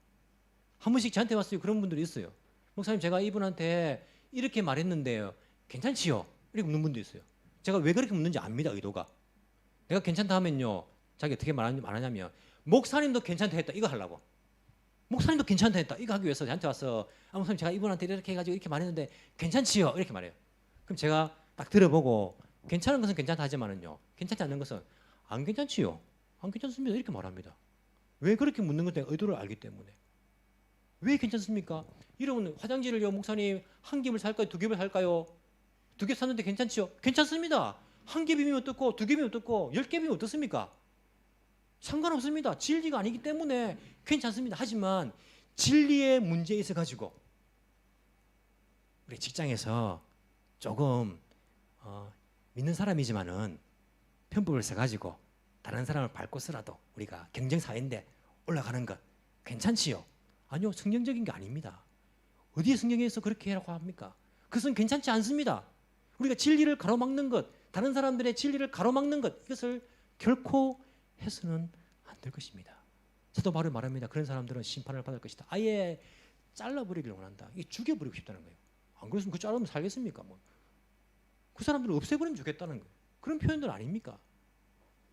한 번씩 저한테 왔어요. 그런 분들이 있어요. 목사님, 제가 이분한테 이렇게 말했는데요, 괜찮지요? 이렇게 묻는 분도 있어요. 제가 왜 그렇게 묻는지 압니다. 의도가. 내가 괜찮다 하면요, 자기 어떻게 말하냐면 목사님도 괜찮다 했다 이거 하려고. 목사님도 괜찮다 했다 이거 하기 위해서 저한테 와서 아, 목사님 제가 이분한테 이렇게 해가지고 이렇게 말했는데 괜찮지요? 이렇게 말해요. 그럼 제가 딱 들어보고 괜찮은 것은 괜찮다 하지만은요, 괜찮지 않는 것은 안 괜찮지요? 안 괜찮습니다. 이렇게 말합니다. 왜 그렇게 묻는 것에 의도를 알기 때문에. 왜 괜찮습니까? 여러분, 화장지를요, 목사님 한 겹을 살까요? 두 겹을 살까요? 두 겹 샀는데 괜찮지요? 괜찮습니다. 한 겹이면 어떻고 두 겹이면 어떻고 10겹이면 어떻습니까? 상관없습니다. 진리가 아니기 때문에 괜찮습니다. 하지만 진리의 문제에 있어 가지고 우리 직장에서 조금 믿는 사람이지만은 편법을 써가지고 다른 사람을 밟고 쓰라도 우리가 경쟁사회인데 올라가는 것 괜찮지요? 아니요, 성경적인 게 아닙니다. 어디에 성경에서 그렇게 하라고 합니까? 그것은 괜찮지 않습니다. 우리가 진리를 가로막는 것, 다른 사람들의 진리를 가로막는 것, 이것을 결코 해서는 안 될 것입니다. 사도 바울이 말합니다. 그런 사람들은 심판을 받을 것이다. 아예 잘라버리기를 원한다. 이게 죽여버리고 싶다는 거예요. 안 그랬으면 그 자르면 살겠습니까? 뭐. 그 사람들을 없애버리면 좋겠다는 거예요. 그런 표현들 아닙니까?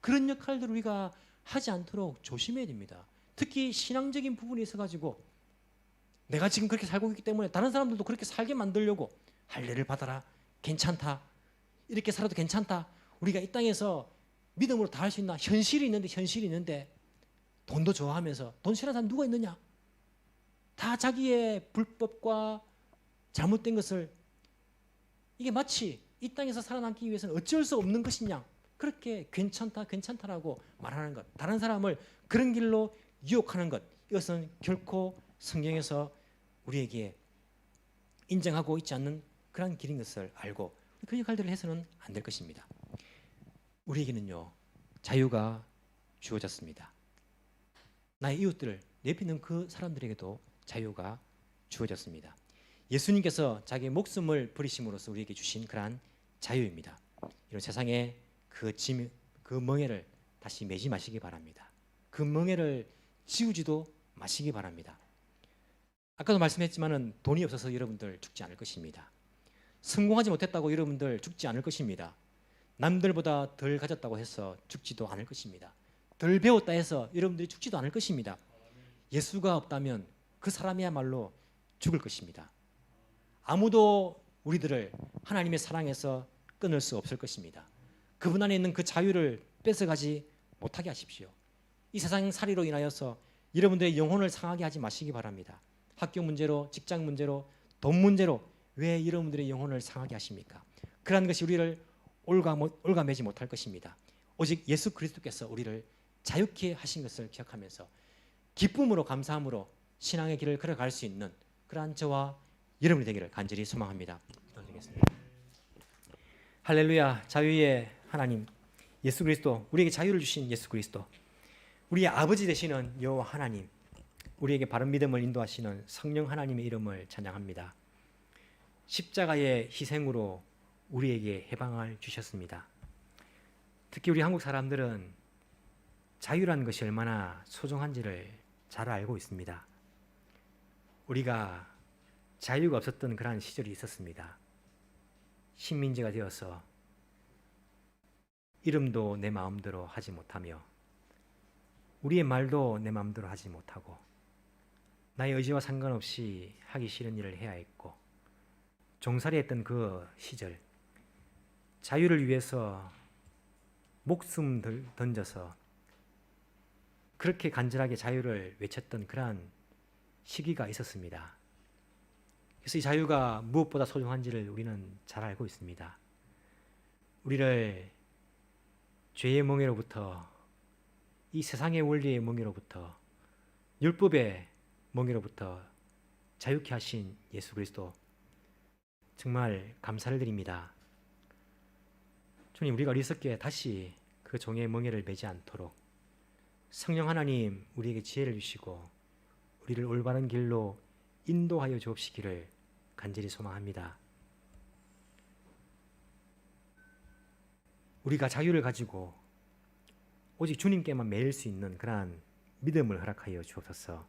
그런 역할들을 우리가 하지 않도록 조심해야 됩니다. 특히 신앙적인 부분이 있어가지고 내가 지금 그렇게 살고 있기 때문에 다른 사람들도 그렇게 살게 만들려고 할례를 받아라, 괜찮다, 이렇게 살아도 괜찮다, 우리가 이 땅에서 믿음으로 다 할 수 있나, 현실이 있는데 돈도 좋아하면서 돈 싫어하는 사람 누가 있느냐? 다 자기의 불법과 잘못된 것을 이게 마치 이 땅에서 살아남기 위해서는 어쩔 수 없는 것이냐, 그렇게 괜찮다라고 말하는 것, 다른 사람을 그런 길로 유혹하는 것, 이것은 결코 성경에서 우리에게 인정하고 있지 않는 그런 길인 것을 알고 그 역할들을 해서는 안 될 것입니다. 우리에게는요, 자유가 주어졌습니다. 나의 이웃들을 내비는 그 사람들에게도 자유가 주어졌습니다. 예수님께서 자기 목숨을 버리심으로써 우리에게 주신 그러한 자유입니다. 이런 세상에 그 멍에를 다시 매지 마시기 바랍니다. 그 멍에를 지우지도 마시기 바랍니다. 아까도 말씀했지만은 돈이 없어서 여러분들 죽지 않을 것입니다. 성공하지 못했다고 여러분들 죽지 않을 것입니다. 남들보다 덜 가졌다고 해서 죽지도 않을 것입니다. 덜 배웠다 해서 여러분들이 죽지도 않을 것입니다. 예수가 없다면 그 사람이야말로 죽을 것입니다. 아무도 우리들을 하나님의 사랑에서 끊을 수 없을 것입니다. 그분 안에 있는 그 자유를 뺏어가지 못하게 하십시오. 이 세상 살이로 인하여서 여러분들의 영혼을 상하게 하지 마시기 바랍니다. 학교 문제로, 직장 문제로, 돈 문제로 왜 여러분들의 영혼을 상하게 하십니까? 그러한 것이 우리를 올가매지 못할 것입니다. 오직 예수 그리스도께서 우리를 자유케 하신 것을 기억하면서 기쁨으로 감사함으로 신앙의 길을 걸어갈 수 있는 그러한 저와 여러분이 되기를 간절히 소망합니다. 기도드리겠습니다. 할렐루야. 자유의 하나님 예수 그리스도, 우리에게 자유를 주신 예수 그리스도, 우리의 아버지 되시는 여호와 하나님, 우리에게 바른 믿음을 인도하시는 성령 하나님의 이름을 찬양합니다. 십자가의 희생으로 우리에게 해방을 주셨습니다. 특히 우리 한국 사람들은 자유라는 것이 얼마나 소중한지를 잘 알고 있습니다. 우리가 자유가 없었던 그러한 시절이 있었습니다. 식민지가 되어서 이름도 내 마음대로 하지 못하며 우리의 말도 내 마음대로 하지 못하고 나의 의지와 상관없이 하기 싫은 일을 해야 했고 종살이 했던 그 시절, 자유를 위해서 목숨 던져서 그렇게 간절하게 자유를 외쳤던 그러한 시기가 있었습니다. 그래서 이 자유가 무엇보다 소중한지를 우리는 잘 알고 있습니다. 우리를 죄의 멍에로부터, 이 세상의 원리의 멍에로부터, 율법의 멍에로부터 자유케 하신 예수 그리스도, 정말 감사를 드립니다. 주님, 우리가 어리석게 다시 그 종의 멍에를 매지 않도록 성령 하나님 우리에게 지혜를 주시고 우리를 올바른 길로 인도하여 주옵시기를 간절히 소망합니다. 우리가 자유를 가지고 오직 주님께만 매일 수 있는 그러한 믿음을 허락하여 주옵소서.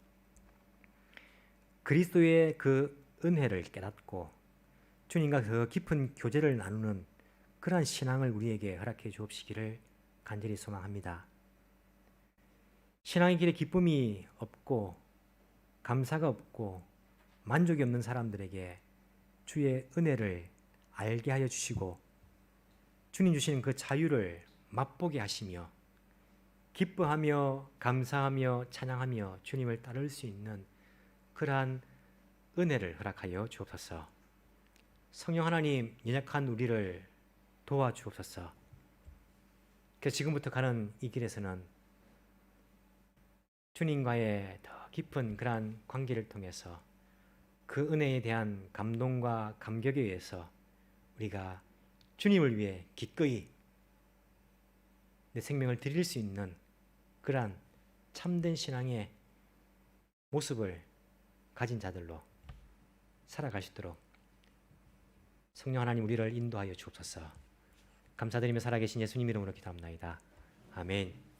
그리스도의 그 은혜를 깨닫고 주님과 더 깊은 교제를 나누는 그러한 신앙을 우리에게 허락해 주옵시기를 간절히 소망합니다. 신앙의 길에 기쁨이 없고 감사가 없고 만족이 없는 사람들에게 주의 은혜를 알게 하여 주시고 주님 주시는 그 자유를 맛보게 하시며 기뻐하며 감사하며 찬양하며 주님을 따를 수 있는 그러한 은혜를 허락하여 주옵소서. 성령 하나님, 연약한 우리를 도와주옵소서. 그래서 지금부터 가는 이 길에서는 주님과의 더 깊은 그러한 관계를 통해서 그 은혜에 대한 감동과 감격에 의해서 우리가 주님을 위해 기꺼이 내 생명을 드릴 수 있는 그러한 참된 신앙의 모습을 가진 자들로 살아갈 수 있도록 성령 하나님 우리를 인도하여 주옵소서. 감사드리며 살아계신 예수님 이름으로 기도합나이다. 아멘.